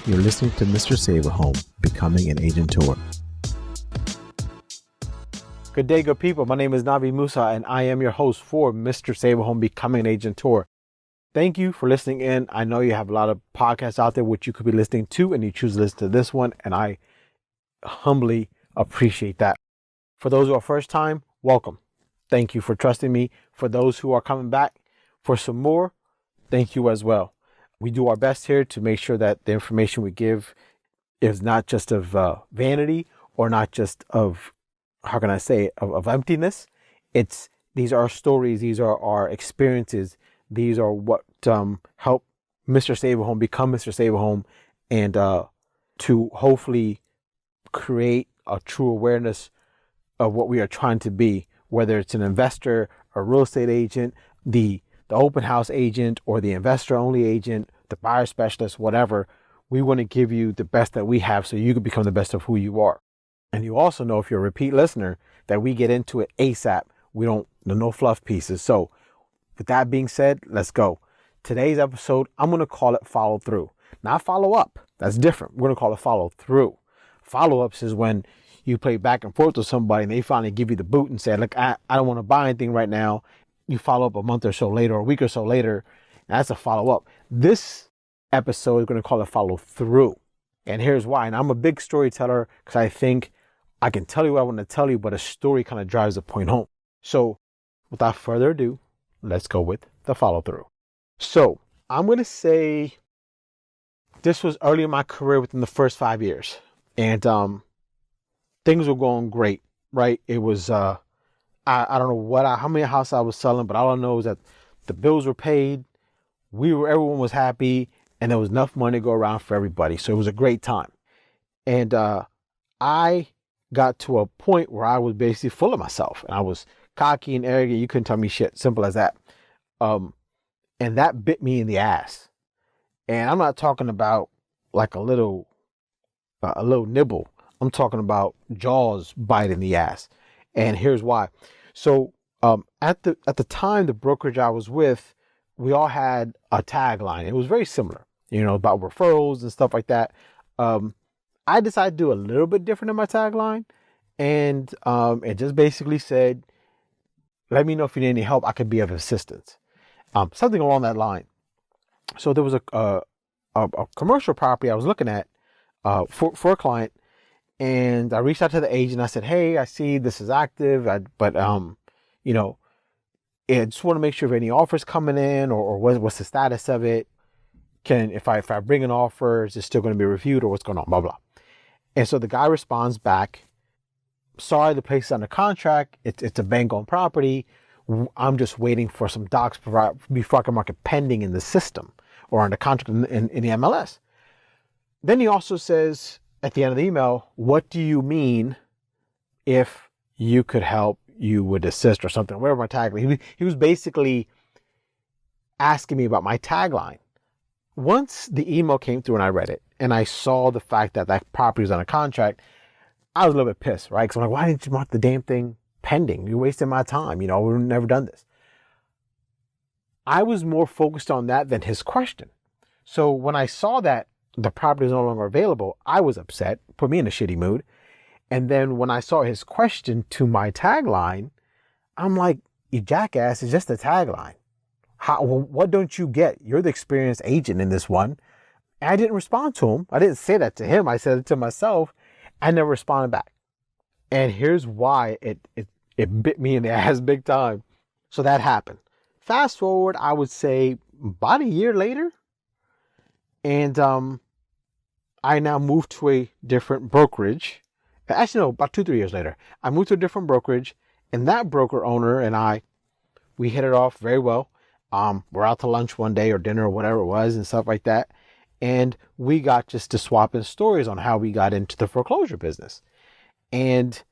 You're listening to Mr. Save a Home, Becoming an Agent Tour. Good day, good people. My name is Navid Moosa, and I am your host for Mr. Save a Home, Becoming an Agent Tour. Thank you for listening in. I know you have a lot of podcasts out there which you could be listening to, and you choose to listen to this one, and I humbly appreciate that. For those who are first time, welcome. Thank you for trusting me. For those who are coming back for some more, thank you as well. We do our best here to make sure that the information we give is not just of vanity or not just of, of emptiness. These are our stories. These are our experiences. These are what help Mr. Save a Home become Mr. Save a Home, and to hopefully create a true awareness of what we are trying to be, whether it's an investor, a real estate agent, the open house agent, or the investor only agent, the buyer specialist, whatever. We want to give you the best that we have so you can become the best of who you are. And you also know, if you're a repeat listener, that we get into it ASAP. We don't, no fluff pieces. So with that being said, let's go. Today's episode, I'm going to call it follow through. Not follow up. That's different. We're going to call it follow through. Follow ups is when you play back and forth with somebody and they finally give you the boot and say, look, I don't want to buy anything right now. You follow up a month or so later, or a week or so later. That's a follow up. This episode is going to call it follow through. And here's why. And I'm a big storyteller because I think I can tell you what I want to tell you, but a story kind of drives the point home. So without further ado, let's go with the follow through. So I'm going to say this was early in my career, within the first 5 years. And things were going great, right? It was, I don't know how many houses I was selling, but all I know is that the bills were paid. Everyone was happy, and there was enough money to go around for everybody. So it was a great time. And I got to a point where I was basically full of myself, and I was cocky and arrogant. You couldn't tell me shit. Simple as that. And that bit me in the ass. And I'm not talking about like a little nibble. I'm talking about jaws biting the ass. And here's why. So at the time, the brokerage I was with, we all had a tagline. It was very similar, about referrals and stuff like that. I decided to do a little bit different in my tagline. And it just basically said, let me know if you need any help. I could be of assistance. Something along that line. So there was a commercial property I was looking at for a client. And I reached out to the agent. I said, hey, I see this is active, but I just want to make sure if any offers coming in, or what's the status of it. If I bring an offer, is it still going to be reviewed, or what's going on, blah, blah. And so the guy responds back, sorry, the place is under contract. It's a bank-owned property. I'm just waiting for some docs before I can mark it pending in the system or under contract in the MLS. Then he also says, at the end of the email, what do you mean if you could help, you would assist, or something, whatever my tagline. He was basically asking me about my tagline. Once the email came through and I read it, and I saw the fact that property was on a contract, I was a little bit pissed, right? Because I'm like, why didn't you mark the damn thing pending? You're wasting my time. We've never done this. I was more focused on that than his question. So when I saw that the property is no longer available, I was upset, put me in a shitty mood. And then when I saw his question to my tagline, I'm like, you jackass, it's just a tagline. What don't you get? You're the experienced agent in this one. And I didn't respond to him. I didn't say that to him. I said it to myself. I never responded back. And here's why it bit me in the ass big time. So that happened. Fast forward, I would say about a year later, and I now moved to a different brokerage. Actually, no, about 2-3 years later, I moved to a different brokerage, and that broker owner and we hit it off very well. We're out to lunch one day or dinner or whatever it was and stuff like that. And we got just to swapping stories on how we got into the foreclosure business. And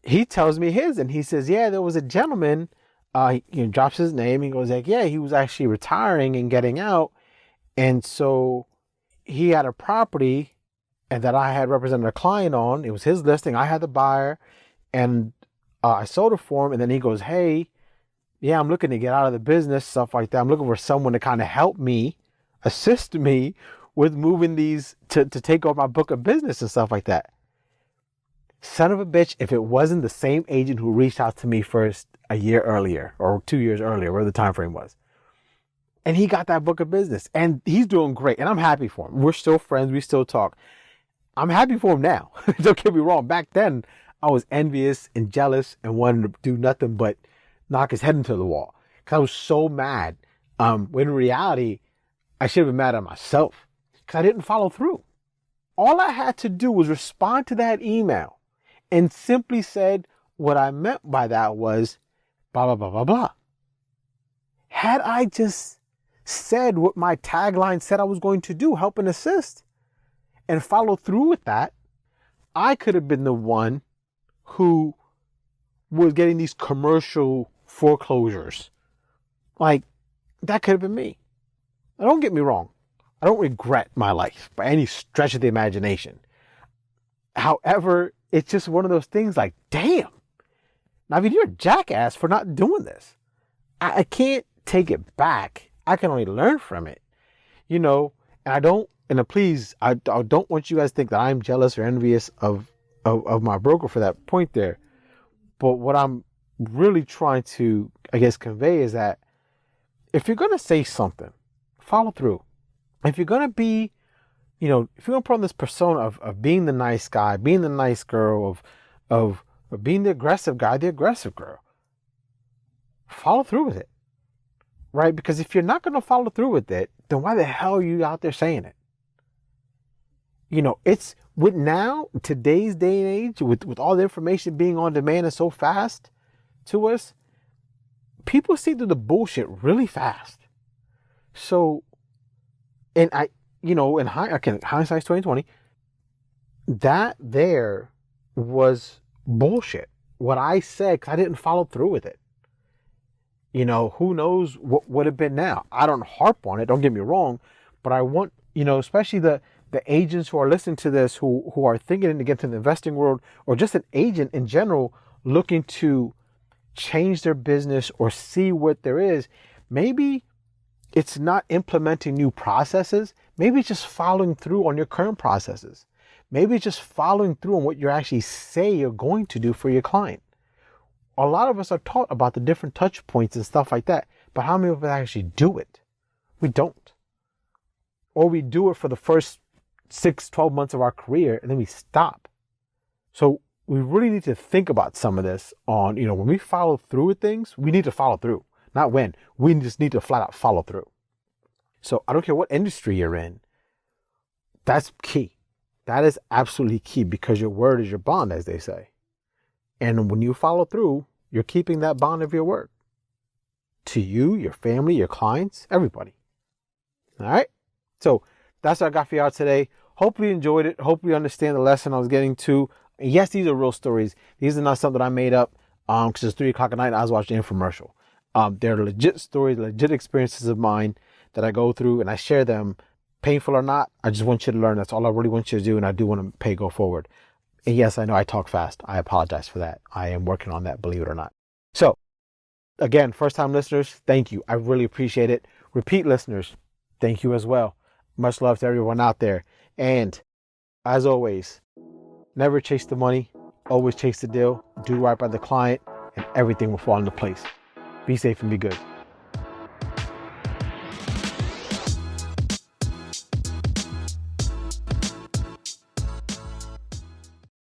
he tells me his, and he says, yeah, there was a gentleman, he drops his name. He goes like, yeah, he was actually retiring and getting out. And so he had a property and that I had represented a client on. It was his listing. I had the buyer, and I sold it for him. And then he goes, hey, yeah, I'm looking to get out of the business, stuff like that. I'm looking for someone to kind of help me, assist me with moving these to take over my book of business and stuff like that. Son of a bitch, if it wasn't the same agent who reached out to me first a year earlier or 2 years earlier, whatever the time frame was. And he got that book of business and he's doing great. And I'm happy for him. We're still friends. We still talk. I'm happy for him now. Don't get me wrong. Back then, I was envious and jealous and wanted to do nothing but knock his head into the wall. Because I was so mad. When in reality, I should have been mad at myself because I didn't follow through. All I had to do was respond to that email and simply said what I meant by that was blah, blah, blah, blah, blah. Had I just said what my tagline said I was going to do, help and assist, and follow through with that, I could have been the one who was getting these commercial foreclosures. Like, that could have been me. Now, don't get me wrong. I don't regret my life by any stretch of the imagination. However, it's just one of those things like, damn, Navid, you're a jackass for not doing this. I can't take it back. I can only learn from it, and please, I don't want you guys to think that I'm jealous or envious of my broker for that point there. But what I'm really trying to, convey is that if you're going to say something, follow through. If you're going to be, if you're going to put on this persona of being the nice guy, being the nice girl, of being the aggressive guy, the aggressive girl, follow through with it. Right? Because if you're not going to follow through with it, then why the hell are you out there saying it? It's with now, today's day and age, with all the information being on demand and so fast to us, people see through the bullshit really fast. So, and hindsight's 2020, that there was bullshit. What I said, 'cause I didn't follow through with it. Who knows what would have been now. I don't harp on it, don't get me wrong, but I want, especially the agents who are listening to this, who are thinking to get into the investing world, or just an agent in general looking to change their business or see what there is. Maybe it's not implementing new processes. Maybe it's just following through on your current processes. Maybe it's just following through on what you actually say you're going to do for your client. A lot of us are taught about the different touch points and stuff like that, but how many of us actually do it? We don't. Or we do it for the first 6-12 months of our career and then we stop. So we really need to think about some of this on, when we follow through with things, we need to follow through. Not when. We just need to flat out follow through. So I don't care what industry you're in. That's key. That is absolutely key because your word is your bond, as they say. And when you follow through, you're keeping that bond of your word. To you, your family, your clients, everybody. All right? So that's what I got for y'all today. Hopefully you enjoyed it. Hopefully you understand the lesson I was getting to. And yes, these are real stories. These are not something that I made up because it's 3 o'clock at night and I was watching an infomercial. They're legit stories, legit experiences of mine that I go through and I share them. Painful or not, I just want you to learn. That's all I really want you to do, and I do want to pay go forward. And yes, I know I talk fast. I apologize for that. I am working on that, believe it or not. So, again, first-time listeners, thank you. I really appreciate it. Repeat listeners, thank you as well. Much love to everyone out there. And as always, never chase the money. Always chase the deal. Do right by the client, and everything will fall into place. Be safe and be good.